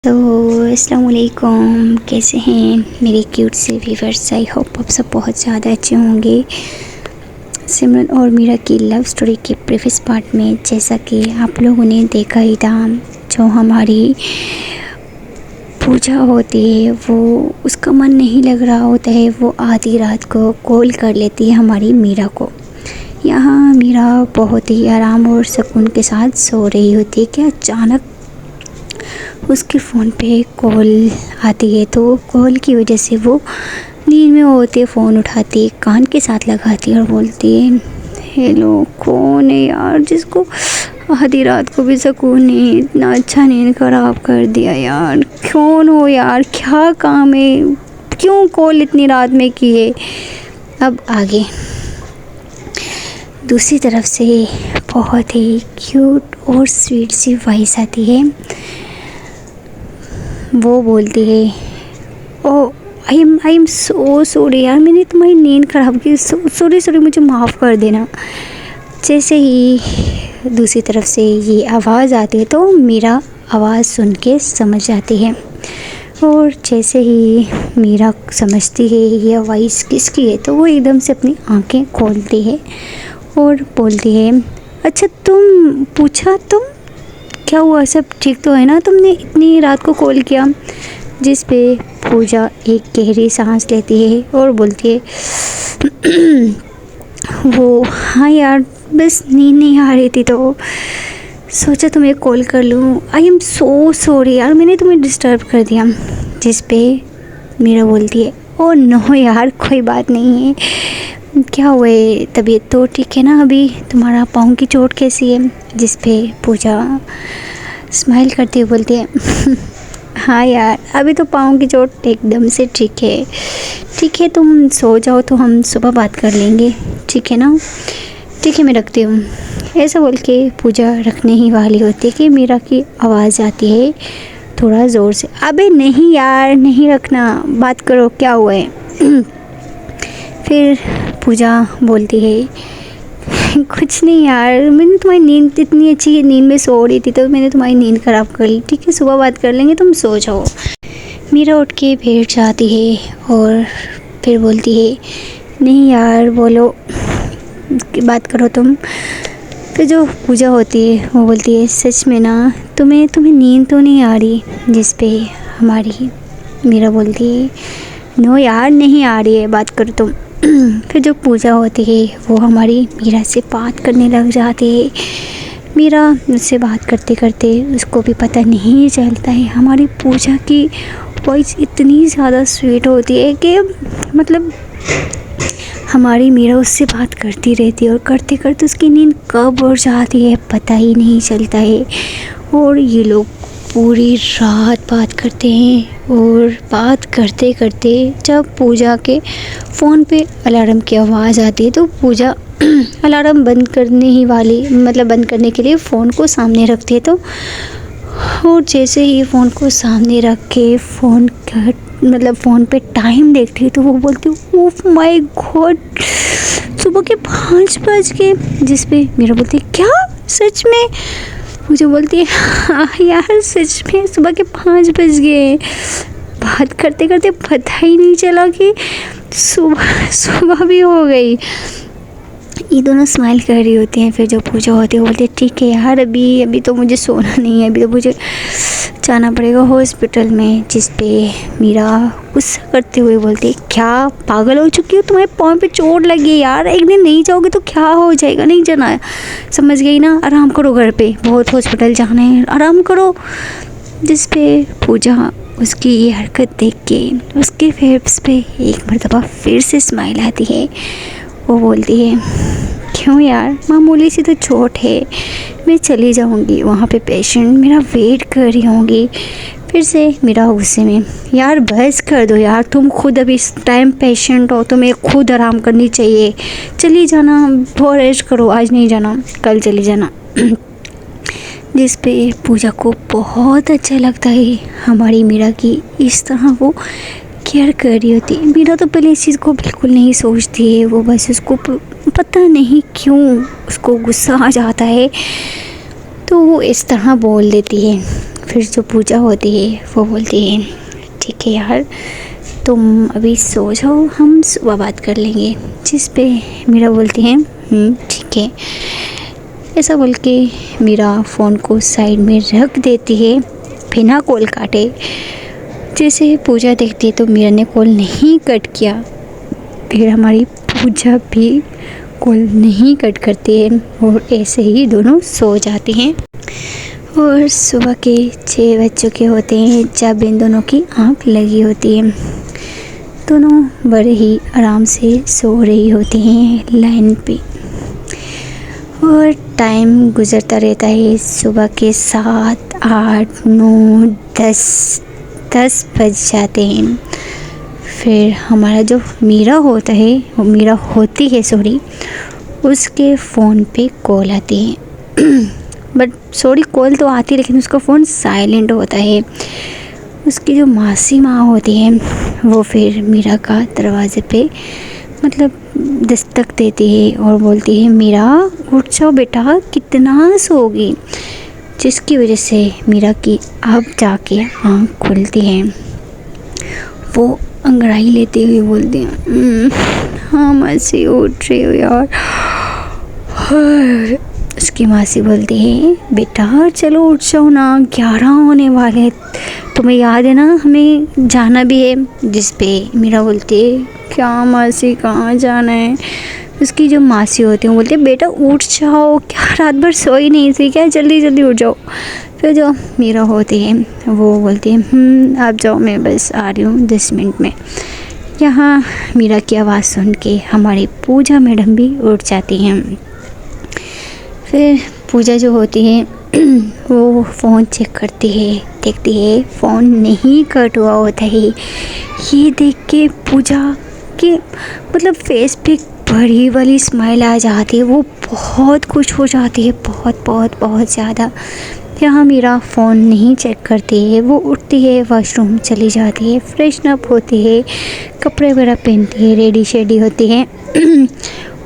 तो अस्सलाम वालेकुम, कैसे हैं मेरे क्यूट से व्यूअर्स। आई होप आप सब बहुत ज़्यादा अच्छे होंगे। सिमरन और मीरा की लव स्टोरी के प्रीवियस पार्ट में जैसा कि आप लोगों ने देखा ही था, जो हमारी पूजा होती है वो उसका मन नहीं लग रहा होता है, वो आधी रात को कॉल कर लेती है हमारी मीरा को। यहाँ मीरा बहुत ही आराम और सुकून के साथ सो रही होती है कि अचानक उसके फ़ोन पे कॉल आती है। तो कॉल की वजह से वो नींद में होते फ़ोन उठाती है, कान के साथ लगाती है और बोलती है, हेलो कौन है यार जिसको आधी रात को भी सुकून नहीं, इतना अच्छा नींद ख़राब कर दिया यार, कौन हो यार, क्या काम है, क्यों कॉल इतनी रात में किए। अब आगे दूसरी तरफ से बहुत ही क्यूट और स्वीट सी वॉइस आती है। वो बोलती है, ओ आई एम सो सॉरी यार, मैंने तुम्हारी नींद ख़राब की, सॉरी मुझे माफ़ कर देना। जैसे ही दूसरी तरफ से ये आवाज़ आती है तो मीरा आवाज़ सुन के समझ जाती है, और जैसे ही मीरा समझती है ये वॉइस किसकी है तो वो एकदम से अपनी आंखें खोलती है और बोलती है, अच्छा तुम पूछा, तुम क्या हुआ, सब ठीक तो है ना, तुमने इतनी रात को कॉल किया। जिस पे पूजा एक गहरी सांस लेती है और बोलती है, वो हाँ यार, बस नींद नहीं आ रही थी तो सोचा तुम्हें कॉल कर लूँ, आई एम सो सॉरी यार, मैंने तुम्हें डिस्टर्ब कर दिया। जिस पे मीरा बोलती है, ओ नो यार कोई बात नहीं है, क्या हुआ है, तबीयत तो ठीक है ना, अभी तुम्हारा पाँव की चोट कैसी है। जिस पे पूजा स्माइल करती हुई बोलती है, हाँ यार अभी तो पाँव की चोट एकदम से ठीक है, तुम सो जाओ तो हम सुबह बात कर लेंगे, ठीक है ना, ठीक है मैं रखती हूँ। ऐसा बोल के पूजा रखने ही वाली होती है कि मीरा की आवाज़ आती है थोड़ा ज़ोर से, अबे नहीं यार नहीं रखना, बात करो क्या हुआ है। फिर पूजा बोलती है, कुछ नहीं यार, मैंने तुम्हारी नींद इतनी अच्छी नींद में सो रही थी तो मैंने तुम्हारी नींद ख़राब कर ली, ठीक है सुबह बात कर लेंगे, तुम सो जाओ। मीरा उठ के बैठ जाती है और फिर बोलती है, नहीं यार बोलो, बात करो तुम। फिर जो पूजा होती है वो बोलती है, सच में ना तुम्हें नींद तो नहीं आ रही। जिस पे हमारी मीरा बोलती है, नो यार नहीं आ रही है, बात करो तुम। फिर जो पूजा होती है वो हमारी मीरा से बात करने लग जाती है। मीरा उससे बात करते करते उसको भी पता नहीं चलता है, हमारी पूजा की वॉइस इतनी ज़्यादा स्वीट होती है कि मतलब हमारी मीरा उससे बात करती रहती है और करते करते उसकी नींद कब उड़ जाती है पता ही नहीं चलता है। और ये लोग पूरी रात बात करते हैं और बात करते करते जब पूजा के फ़ोन पे अलार्म की आवाज़ आती है तो पूजा अलार्म बंद करने के लिए फ़ोन को सामने रखती है। तो और जैसे ही फ़ोन को सामने रख के फ़ोन पे टाइम देखती है तो वो बोलती है, ओह माय गॉड, सुबह के 5 बज गए। जिस पे मेरा बोलती है, क्या सच में। मुझे बोलती है, हाँ यार सच में सुबह के 5 बज गए। बात करते करते पता ही नहीं चला कि सुबह भी हो गई। ये दोनों स्माइल कर रही होती हैं। फिर जो पूजा होती है वो बोलती है, ठीक है यार अभी तो मुझे सोना नहीं है, अभी तो मुझे जाना पड़ेगा हॉस्पिटल में। जिस पे मीरा गुस्सा करते हुए बोलती है, क्या पागल हो चुकी हो, तुम्हारे पाँव पे चोट लगी है यार, एक दिन नहीं जाओगे तो क्या हो जाएगा, नहीं जाना, समझ गई ना, आराम करो, घर पे बहुत हॉस्पिटल जाना है, आराम करो। जिस पे पूजा उसकी ये हरकत देख के उसके फेस पे एक मर्तबा फिर से स्माइल आती है। वो बोलती है, क्यों यार, मामूली सी तो चोट है, मैं चली जाऊंगी, वहाँ पे पेशेंट मेरा वेट कर रही होंगी। फिर से मेरा गुस्से में, यार बस कर दो यार, तुम खुद अभी इस टाइम पेशेंट हो, तुम्हें खुद आराम करनी चाहिए, चली जाना, थोड़ा रेस्ट करो, आज नहीं जाना कल चली जाना। जिस पे पूजा को बहुत अच्छा लगता है हमारी मीरा की इस तरह वो केयर कर रही होती है। मीरा तो पहले इस चीज़ को बिल्कुल नहीं सोचती है, वो बस उसको पता नहीं क्यों उसको गुस्सा आ जाता है तो वो इस तरह बोल देती है। फिर जो पूजा होती है वो बोलती है ठीक है यार, तुम अभी सो जाओ, हम सुबह बात कर लेंगे। जिस पे मीरा बोलती है ठीक है। ऐसा बोल के मीरा फ़ोन को साइड में रख देती है बिना कॉल काटे। जैसे पूजा देखती है तो मीरा ने कॉल नहीं कट किया, फिर हमारी पूजा भी कॉल नहीं कट करती है और ऐसे ही दोनों सो जाते हैं। और सुबह के 6 बज चुके होते हैं जब इन दोनों की आँख लगी होती है। दोनों बड़े ही आराम से सो रही होती हैं लाइन पे। और टाइम गुज़रता रहता है। सुबह के 7, 8, 9, 10 बज जाते हैं। फिर हमारा जो मीरा होता है, वो मीरा होती है सॉरी, उसके फ़ोन पे कॉल आती है। बट सॉरी कॉल तो आती है लेकिन उसका फ़ोन साइलेंट होता है। उसकी जो मासी माँ होती है वो फिर मीरा का दरवाज़े पे मतलब दस्तक देती है और बोलती है मीरा उठ जाओ बेटा, कितना सोगी। जिसकी वजह से मीरा की अब जाके आँख खुलती है। वो अंगड़ाई लेते हुए बोलती हैं हाँ मासी उठ रही हो यार। उसकी मासी बोलती है बेटा चलो उठ जाओ ना, 11 होने वाले हैं, तुम्हें याद है ना हमें जाना भी है। जिस पे मीरा बोलती है क्या मासी कहाँ जाना है। उसकी जो मासी होती है वो बोलती है बेटा उठ जाओ, क्या रात भर सोई नहीं थी क्या, जल्दी जल्दी उठ जाओ। फिर जो मीरा होती है वो बोलती है आप जाओ, मैं बस आ रही हूँ 10 मिनट में। यहाँ मीरा की आवाज़ सुन के हमारी पूजा मैडम भी उठ जाती हैं। फिर पूजा जो होती है वो फ़ोन चेक करती है, देखती है फ़ोन नहीं कट हुआ होता है। ये देख के पूजा के मतलब फेस पे बड़ी वाली स्माइल आ जाती है। वो बहुत खुश हो जाती है, बहुत बहुत बहुत ज़्यादा। यहाँ मीरा फ़ोन नहीं चेक करती है, वो उठती है, वॉशरूम चली जाती है, फ्रेशन अप होती है, कपड़े वगैरह पहनती है, रेडी शेडी होती है।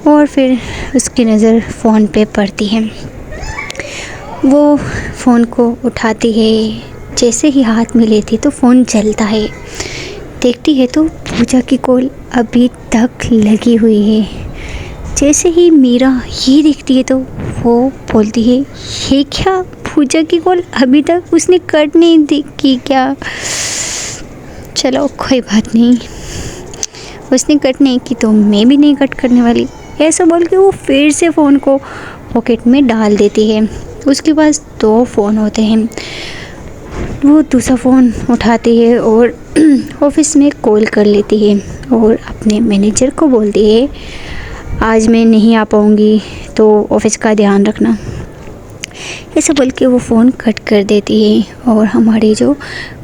और फिर उसकी नज़र फ़ोन पे पड़ती है। वो फ़ोन को उठाती है, जैसे ही हाथ में लेती तो फ़ोन जलता है। देखती है तो पूजा की कॉल अभी तक लगी हुई है। जैसे ही मीरा ये देखती है तो वो बोलती है ये क्या, पूजा की कॉल अभी तक उसने कट नहीं दी की क्या। चलो कोई बात नहीं, उसने कट नहीं की तो मैं भी नहीं कट करने वाली। ऐसा बोल के वो फिर से फ़ोन को पॉकेट में डाल देती है। उसके पास 2 फ़ोन होते हैं। वो दूसरा फ़ोन उठाती है और ऑफिस में कॉल कर लेती है और अपने मैनेजर को बोलती है आज मैं नहीं आ पाऊँगी तो ऑफिस का ध्यान रखना। ऐसा बोल के वो फ़ोन कट कर देती है और हमारी जो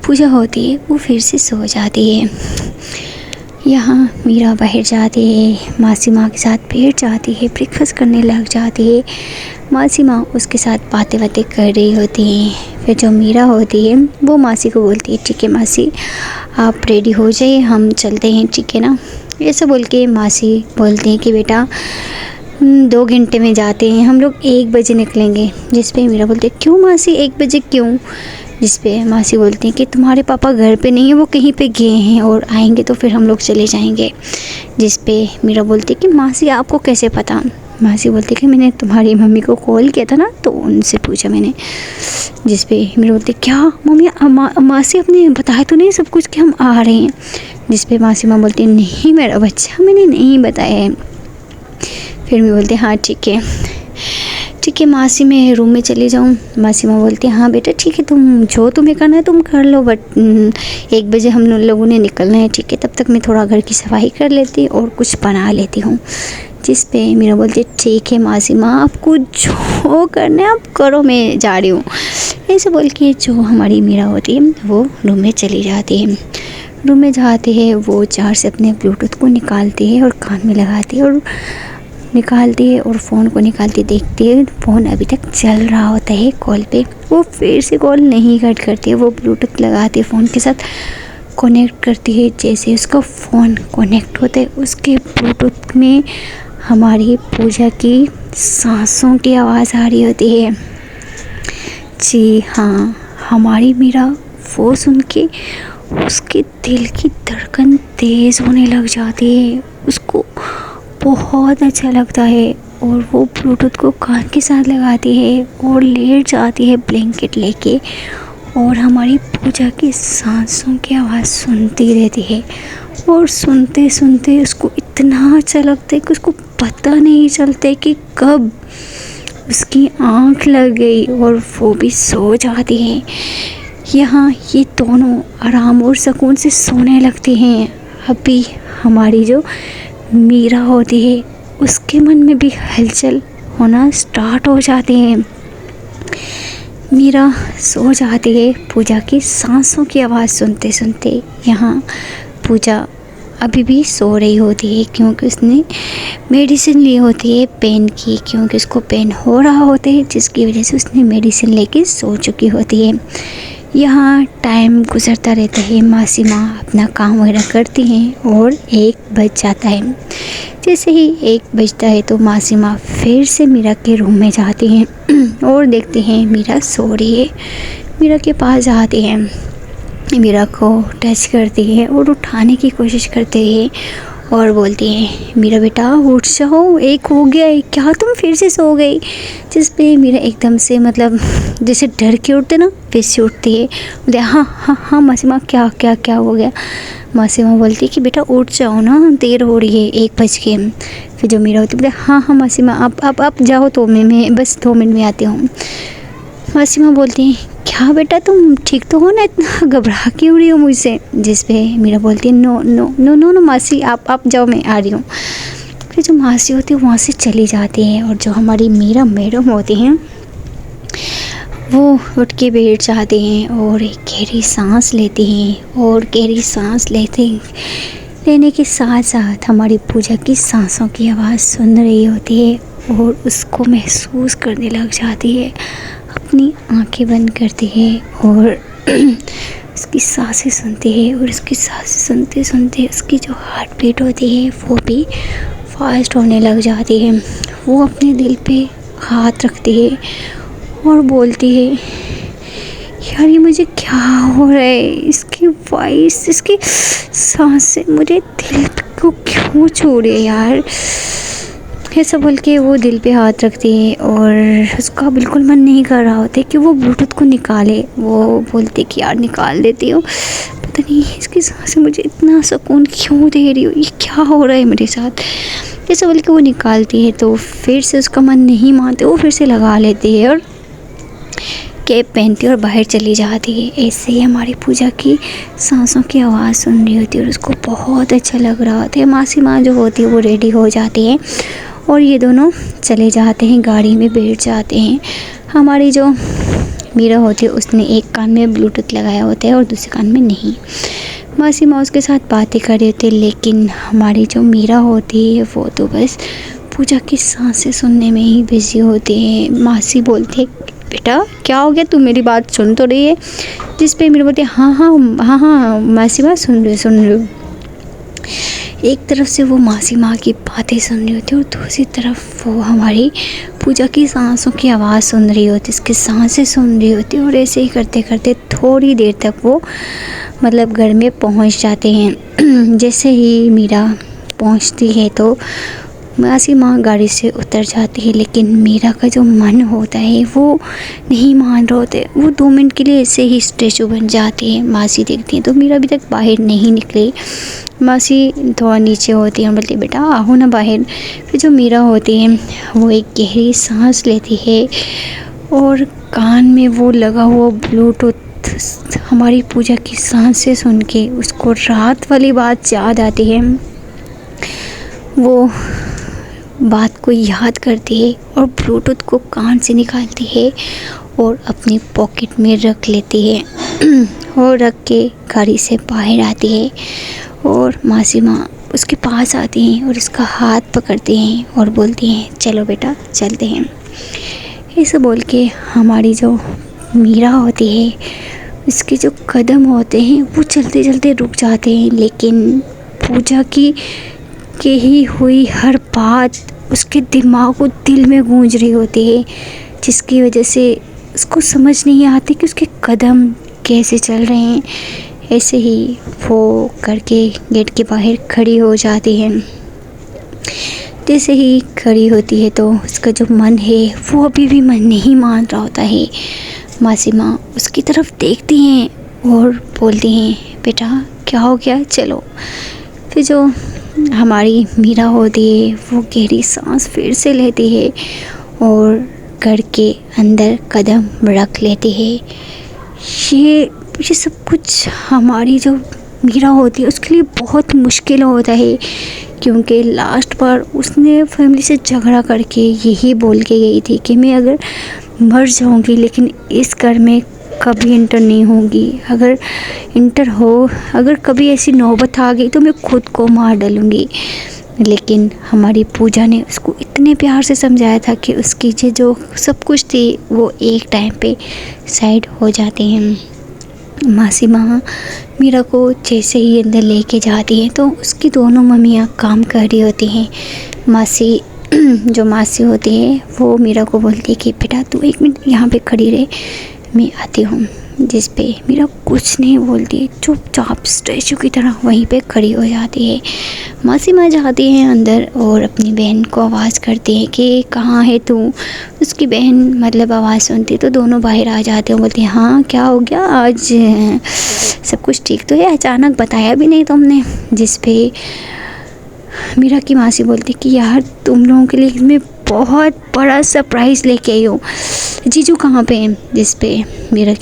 पूजा होती है वो फिर से सो जाती है। यहाँ मीरा बाहर जाती है, मासी माँ के साथ बैठ जाती है, ब्रेकफास्ट करने लग जाती है। मासी माँ उसके साथ बातें कर रही होती हैं। फिर जो मीरा होती है वो मासी को बोलती है ठीक है मासी आप रेडी हो जाइए, हम चलते हैं, ठीक है ना। ऐसा बोल के मासी बोलती हैं कि बेटा 2 घंटे में जाते हैं, हम लोग 1 बजे निकलेंगे। जिस पे मीरा बोलती है क्यों मासी 1 बजे क्यों। जिस पे मासी बोलती हैं कि तुम्हारे पापा घर पे नहीं है, वो कहीं पे गए हैं और आएंगे तो फिर हम लोग चले जाएंगे। जिस पे मीरा बोलती है कि मासी आपको कैसे पता। मासी बोलती है कि मैंने तुम्हारी मम्मी को कॉल किया था ना तो उनसे पूछा मैंने। जिस पे मीरा बोलती है क्या मम्मी मासी आपने बताया तो नहीं सब कुछ कि हम आ रहे हैं। जिस पे मासी माँ बोलती है नहीं मेरा बच्चा मैंने नहीं बताया है। फिर मैं बोलती हाँ ठीक है मासी मैं रूम में चली जाऊँ। मासी माँ बोलती है हाँ बेटा ठीक है, तुम जो तुम्हें करना है तुम कर लो, बट 1 बजे हम लोगों ने निकलना है, ठीक है। तब तक मैं थोड़ा घर की सफाई कर लेती और कुछ बना लेती हूँ। जिस पे मीरा बोलती है ठीक है मासी माँ आपको जो करना है आप करो, मैं जा रही हूँ। ऐसे बोल के जो हमारी मीरा होती है वो रूम में चली जाती है। रूम में जाती है वो चार्जर से अपने ब्लूटूथ को निकालती है और कान में लगाती है और फ़ोन को निकालती देखती है फ़ोन अभी तक चल रहा होता है कॉल पे। वो फिर से कॉल नहीं कट करती है, वो ब्लूटूथ लगाती है फ़ोन के साथ कनेक्ट करती है। जैसे उसका फ़ोन कनेक्ट होता है उसके ब्लूटूथ में हमारी पूजा की सांसों की आवाज़ आ रही होती है। जी हाँ, हमारी मीरा वो सुन के उसके दिल की धड़कन तेज़ होने लग जाती है। उसको बहुत अच्छा लगता है और वो ब्लूटूथ को कान के साथ लगाती है और लेट जाती है ब्लैंकेट लेके और हमारी पूजा की सांसों की आवाज़ सुनती रहती है। और सुनते सुनते उसको इतना अच्छा लगता है कि उसको पता नहीं चलता कि कब उसकी आँख लग गई और वो भी सो जाती है। यहाँ ये दोनों आराम और सुकून से सोने लगते हैं। अभी हमारी जो मीरा होती है उसके मन में भी हलचल होना स्टार्ट हो जाती है। मीरा सो जाती है पूजा की सांसों की आवाज़ सुनते सुनते। यहाँ पूजा अभी भी सो रही होती है क्योंकि उसने मेडिसिन ली होती है पेन की, क्योंकि उसको पेन हो रहा होता है जिसकी वजह से उसने मेडिसिन लेके सो चुकी होती है। यहाँ टाइम गुजरता रहता है, मासी माँ अपना काम वगैरह करती हैं और 1 बज जाता है। जैसे ही 1 बजता है तो मासी माँ फिर से मीरा के रूम में जाती हैं और देखते हैं मीरा सो रही है। मीरा के पास जाती हैं, मीरा को टच करती है और उठाने की कोशिश करते हैं और बोलती है, मीरा बेटा उठ जाओ, 1 हो गया है, क्या तुम फिर से सो गई। जिस पे मीरा एकदम से मतलब जैसे डर के उठते ना वैसे उठती है। बोले हाँ हाँ हाँ मासी माँ, क्या क्या क्या हो गया। मासी माँ बोलती है कि बेटा उठ जाओ ना, देर हो रही है, 1 बज के। फिर जो मीरा होती है बोले हाँ हाँ मासी माँ आप जाओ तो मैं बस 2 मिनट में आती हूँ। मासी माँ बोलती हैं क्या बेटा तुम ठीक तो हो ना, इतना घबरा क्यों रही हो मुझसे। जिस पे मीरा बोलती है no no no no no मासी आप जाओ, मैं आ रही हूँ। फिर जो मासी होती है वहाँ से चली जाती है और जो हमारी मीरा मैडम होती हैं वो उठ के बैठ जाते हैं और एक गहरी सांस लेती हैं और गहरी सांस लेने के साथ साथ हमारी पूजा की सांसों की आवाज़ सुन रही होती है और उसको महसूस करने लग जाती है। अपनी आंखें बंद करती है और उसकी सांसें सुनती है और उसकी सांसें सुनते सुनते उसकी जो हार्ट बीट होती है वो भी फास्ट होने लग जाती है। वो अपने दिल पे हाथ रखती है और बोलती है यार ये मुझे क्या हो रहा है, इसकी वॉइस इसकी सांसें मुझे दिल को क्यों छू रही है यार। ऐसा बोल के वो दिल पे हाथ रखती है और उसका बिल्कुल मन नहीं कर रहा होता कि वो ब्लूटूथ को निकाले। वो बोलती कि यार निकाल देती हो, पता नहीं इसकी सांसें मुझे इतना सुकून क्यों दे रही हो, ये क्या हो रहा है मेरे साथ। ऐसा बोल के वो निकालती है तो फिर से उसका मन नहीं मानते, वो फिर से लगा लेती है और कैप पहनती है और बाहर चली जाती है। ऐसे ही हमारी पूजा की सांसों की आवाज़ सुन रही होती है और उसको बहुत अच्छा लग रहा होता है। मासी माँ जो होती है वो रेडी हो जाती है और ये दोनों चले जाते हैं, गाड़ी में बैठ जाते हैं। हमारी जो मीरा होती है उसने एक कान में ब्लूटूथ लगाया होता है और दूसरे कान में नहीं। मासी माँ उसके साथ बातें कर रही होती है, लेकिन हमारी जो मीरा होती है वो तो बस पूजा की सांसें सुनने में ही बिजी होती है। मासी बोलती है बेटा क्या हो गया, तू मेरी बात सुन तो रही है। जिस पे मीरा बोलती है हाँ हाँ हाँ हाँ मासी माँ सुन रही हूँ। एक तरफ से वो मासी माँ की बातें सुन रही होती है और दूसरी तरफ वो हमारी पूजा की सांसों की आवाज़ सुन रही होती है, इसकी सांसें सुन रही होती है। और ऐसे ही करते करते थोड़ी देर तक वो मतलब घर में पहुंच जाते हैं। जैसे ही मीरा पहुंचती है तो मासी माँ गाड़ी से उतर जाती है, लेकिन मीरा का जो मन होता है वो नहीं मान रहे होते। वो 2 मिनट के लिए ऐसे ही स्टैचू बन जाती है। मासी देखती है तो मीरा अभी तक बाहर नहीं निकली। मासी थोड़ा नीचे होती है और बोलती है बेटा आओ ना बाहर। फिर जो मीरा होती है वो एक गहरी सांस लेती है और कान में वो लगा हुआ ब्लूटूथ हमारी पूजा की सांसें सुन के उसको रात वाली बात याद आती है। वो बात को याद करती है और ब्लूटूथ को कान से निकालती है और अपनी पॉकेट में रख लेती है और रख के गाड़ी से बाहर आती है और मासी माँ उसके पास आती हैं और उसका हाथ पकड़ती हैं और बोलती हैं चलो बेटा चलते हैं। ऐसे बोल के हमारी जो मीरा होती है उसके जो कदम होते हैं वो चलते चलते रुक जाते हैं, लेकिन पूजा की कही हुई हर बात उसके दिमाग और दिल में गूंज रही होती है, जिसकी वजह से उसको समझ नहीं आती कि उसके कदम कैसे चल रहे हैं। ऐसे ही वो करके गेट के बाहर खड़ी हो जाती है। जैसे ही खड़ी होती है तो उसका जो मन है वो अभी भी मन नहीं मान रहा होता है। मासी माँ उसकी तरफ देखती हैं और बोलती हैं, बेटा क्या हो गया, चलो। फिर जो हमारी मीरा होती है वो गहरी सांस फिर से लेती है और घर के अंदर कदम रख लेती है। ये सब कुछ हमारी जो मीरा होती है उसके लिए बहुत मुश्किल होता है, क्योंकि लास्ट पर उसने फैमिली से झगड़ा करके यही बोल के गई थी कि मैं अगर मर जाऊंगी लेकिन इस घर में कभी इंटर नहीं होंगी। अगर कभी ऐसी नौबत आ गई तो मैं खुद को मार डालूंगी। लेकिन हमारी पूजा ने उसको इतने प्यार से समझाया था कि उसकी जो सब कुछ थी वो एक टाइम पे साइड हो जाती हैं। मासी माँ मीरा को जैसे ही अंदर लेके जाती हैं तो उसकी दोनों मम्मियाँ काम कर रही होती हैं। जो मासी होती है वो मीरा को बोलती है कि बेटा तू 1 मिनट यहाँ पे खड़ी रहे, मैं आती हूँ। जिस पे मीरा कुछ नहीं बोलती, चुपचाप स्टैचू की तरह वहीं पे खड़ी हो जाती है। मासी माँ जाती हैं अंदर और अपनी बहन को आवाज़ करती है कि कहाँ है तू। उसकी बहन मतलब आवाज़ सुनती तो दोनों बाहर आ जाते हैं। बोलती हाँ क्या हो गया, आज सब कुछ ठीक तो है, अचानक बताया भी नहीं तुमने। जिस पे मीरा की मासी बोलती कि यार तुम लोगों के लिए मैं बहुत बड़ा सरप्राइज़ लेके आई हूँ, जीजू कहाँ पे हैं। जिस पे मीरा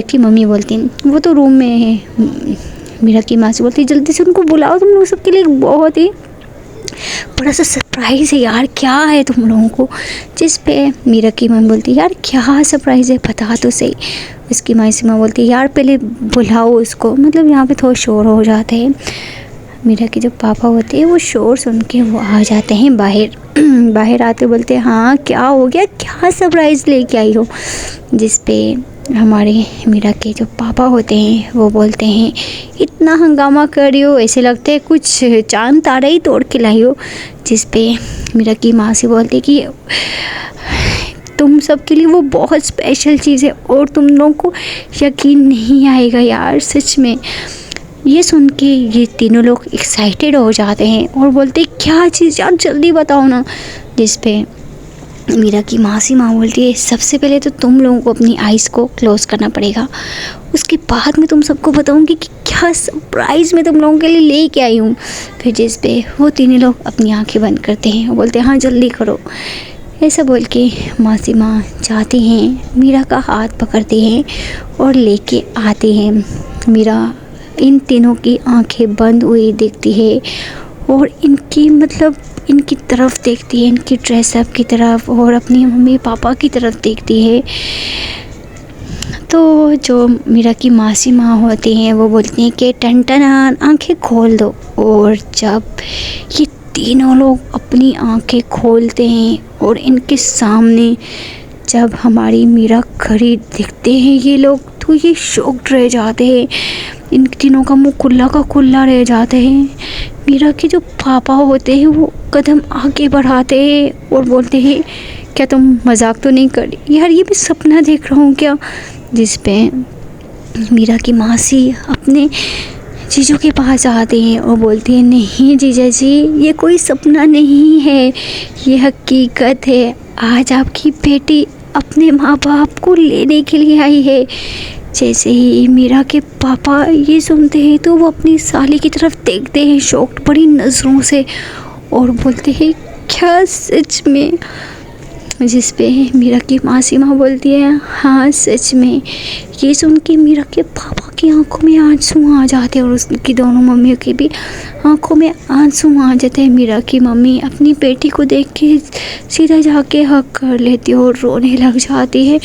की मम्मी बोलती वो तो रूम में है। मीरा की मासी बोलती जल्दी से उनको बुलाओ, तुम लोग सबके लिए बहुत ही बड़ा सा सरप्राइज़ है यार, क्या है तुम लोगों को। जिस पे मीरा की मम्मी बोलती यार क्या सरप्राइज़ है, बता तो सही। उसकी मासी माँ बोलती यार पहले बुलाओ उसको, मतलब यहाँ पे थोड़ा शोर हो जाते हैं। मीरा के जो पापा होते हैं वो शोर सुन के वो आ जाते हैं बाहर आते बोलते हैं हाँ क्या हो गया, क्या सरप्राइज़ लेके आई हो। जिस पे हमारे मीरा के जो पापा होते हैं वो बोलते हैं इतना हंगामा कर रही हो, ऐसे लगता है कुछ चांद तारा ही तोड़ के लाई हो। जिस पे मीरा की माँ से बोलते कि तुम सबके लिए वो बहुत स्पेशल चीज़ है और तुम लोगों को यकीन नहीं आएगा यार, सच में। ये सुन के ये तीनों लोग एक्साइटेड हो जाते हैं और बोलते क्या चीज़ यार, जल्दी बताओ ना। जिस पे मीरा की मासी माँ बोलती है सबसे पहले तो तुम लोगों को अपनी आइज़ को क्लोज़ करना पड़ेगा, उसके बाद मैं तुम सबको बताऊंगी कि क्या सरप्राइज़ मैं तुम लोगों के लिए लेके आई हूँ। फिर जिस पे वो तीनों लोग अपनी आंखें बंद करते हैं और बोलते हैं हाँ जल्दी करो। ऐसा बोल के मासी माँ जाती हैं, मीरा का हाथ पकड़ती हैं और लेके आती हैं। मीरा इन तीनों की आंखें बंद हुई दिखती है और इनकी तरफ देखती है, इनकी ड्रेसअप की तरफ और अपनी मम्मी पापा की तरफ देखती है। तो जो मीरा की मासी माँ होती हैं वो बोलती हैं कि टन टन आंखें खोल दो। और जब ये तीनों लोग अपनी आंखें खोलते हैं और इनके सामने जब हमारी मीरा खड़ी दिखते हैं ये लोग, तो ये शॉक्ड रह जाते हैं। इन तीनों का मुंह खुला का खुला रह जाते हैं। मीरा के जो पापा होते हैं वो कदम आगे बढ़ाते हैं और बोलते हैं क्या तुम मजाक तो नहीं कर रही यार, ये मैं सपना देख रहा हूँ क्या। जिस पे मीरा की मासी अपने जीजू के पास आते हैं और बोलती हैं नहीं जीजा जी, ये कोई सपना नहीं है, ये हकीकत है। आज आपकी बेटी अपने माँ बाप को लेने के लिए आई है। जैसे ही मीरा के पापा ये सुनते हैं तो वो अपनी साली की तरफ देखते हैं शॉक्ड बड़ी नज़रों से और बोलते हैं क्या सच में। जिस पे मीरा की मासी माँ बोलती है हाँ सच में। ये सुन के मीरा के पापा की आंखों में आंसू आ जाते हैं और उसकी दोनों मम्मियों की भी आंखों में आंसू आ जाते हैं। मीरा की मम्मी अपनी बेटी को देख के सीधा जाके हक कर लेती है और रोने लग जाती है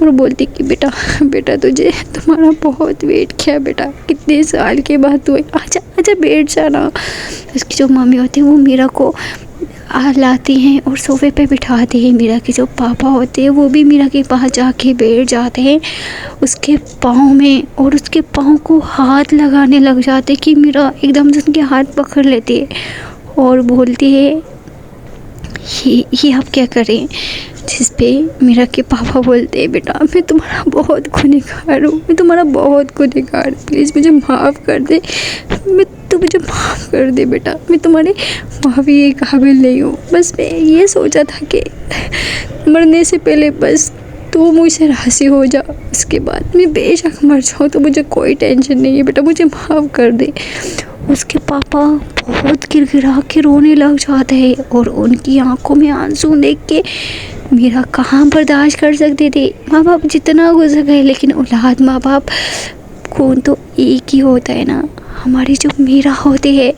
और बोलती कि बेटा तुझे तुम्हारा बहुत वेट किया बेटा, कितने साल के बाद तू आजा बैठ जाना। उसकी जो मम्मी होती है वो मीरा को लाती हैं और सोफे पे बिठाती हैं। मीरा के जो पापा होते हैं वो भी मीरा के पास जाके बैठ जाते हैं उसके पाँव में और उसके पाँव को हाथ लगाने लग जाते कि मीरा एकदम से उनके हाथ पकड़ लेती है और बोलती है ये आप क्या करें। जिस पे मीरा के पापा बोलते हैं, बेटा मैं तुम्हारा बहुत गुनहगार हूँ, मैं तुम्हारा बहुत गुनहगार, प्लीज़ मुझे माफ़ कर दे, तू मुझे माफ़ कर दे बेटा, मैं तुम्हारे माफ़ी के काबिल नहीं हूँ। बस मैं ये सोचा था कि मरने से पहले बस तू मुझसे राज़ी हो जा, उसके बाद मैं बेशक मर जाऊँ तो मुझे कोई टेंशन नहीं है बेटा, मुझे माफ़ कर दे। उसके पापा बहुत गिड़गिड़ा के रोने लग जाते हैं और उनकी आंखों में आंसू देख के मीरा कहाँ बर्दाश्त कर सकते थे। माँ बाप जितना गुजर गए लेकिन औलाद माँ बाप कौन तो एक ही होता है ना। हमारी जो मीरा होती है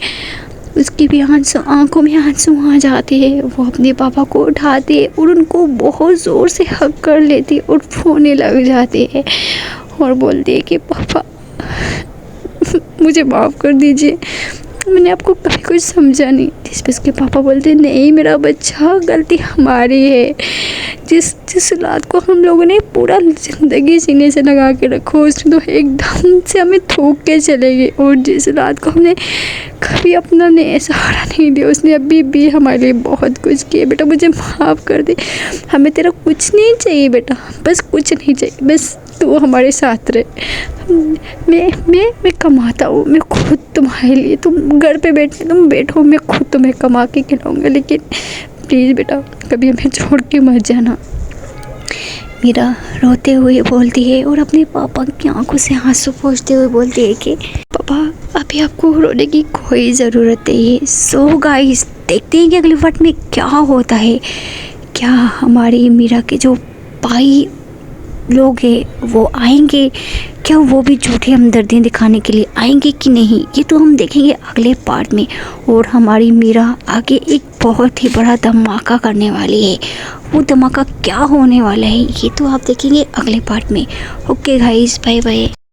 उसकी भी आंखों में आंसू आ जाते हैं। वो अपने पापा को उठाते और उनको बहुत ज़ोर से हग कर लेती और रोने लग जाते हैं और बोलते हैं कि पापा मुझे माफ़ कर दीजिए, मैंने आपको कभी कुछ समझा नहीं। जिस पर उसके पापा बोलते नहीं मेरा बच्चा, गलती हमारी है। जिस औलाद को हम लोगों ने पूरा ज़िंदगी सीने से लगा के रखो, उसने तो एकदम से हमें थूक के चले गए। और जिस औलाद को हमने कभी अपना सहारा नहीं दिया, उसने अभी भी हमारे लिए बहुत कुछ किया। बेटा मुझे माफ़ कर दे, हमें तेरा कुछ नहीं चाहिए बेटा, बस कुछ नहीं चाहिए, बस तू हमारे साथ रहे। मैं कमाता हूँ, मैं खुद तुम्हारे लिए, तुम घर पे तुम बैठो, मैं खुद तुम्हें कमा के खिलाऊंगा, लेकिन प्लीज़ बेटा कभी हमें छोड़ के मत जाना। मीरा रोते हुए बोलती है और अपने पापा की आंखों से आंसू पोंछते हुए बोलती है कि पापा अभी आपको रोने की कोई ज़रूरत नहीं है। सो गाइस देखते हैं कि अगले पार्ट में क्या होता है। क्या हमारी मीरा के जो भाई लोग हैं वो आएंगे, क्या वो भी झूठी हमदर्दी दिखाने के लिए आएंगे कि नहीं, ये तो हम देखेंगे अगले पार्ट में। और हमारी मीरा आगे एक बहुत ही बड़ा धमाका करने वाली है। वो धमाका क्या होने वाला है ये तो आप देखेंगे अगले पार्ट में। Okay guys, bye bye.